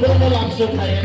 जोंबो लांसुं थायो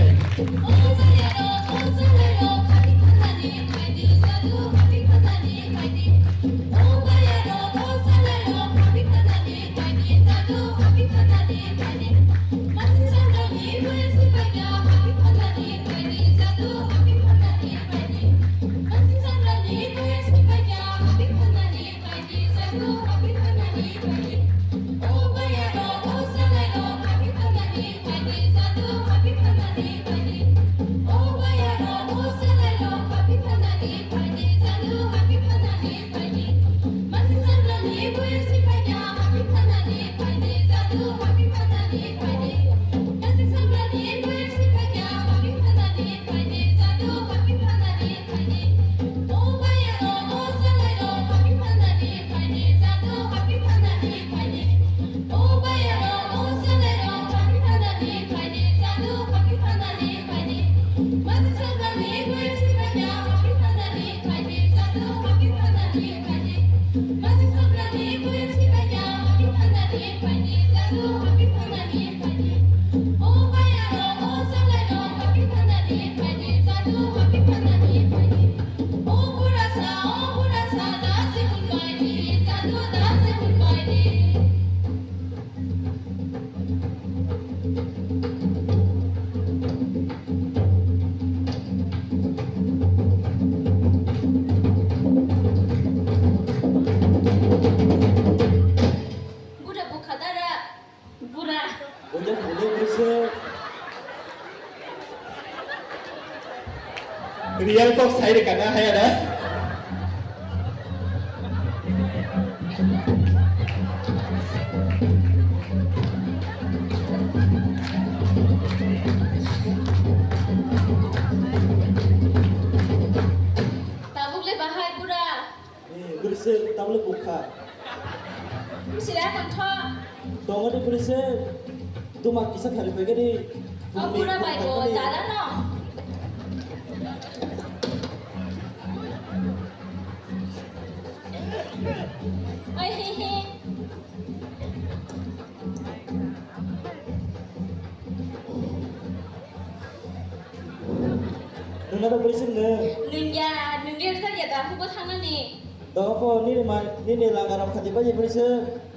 Real kok saya karena saya ada. Tabuk le bahai pura. Bersih tablet buka. Sila kang tho. Tunggu di bersih. Tu mak kisah hari pagi di. Oh pura bai bo jalan no. Ai hi hi. Nuna dah bersih ne. Nung dia saja dah aku buat hang ni. Tahu apa ni ni langgaran khati bayi bersih.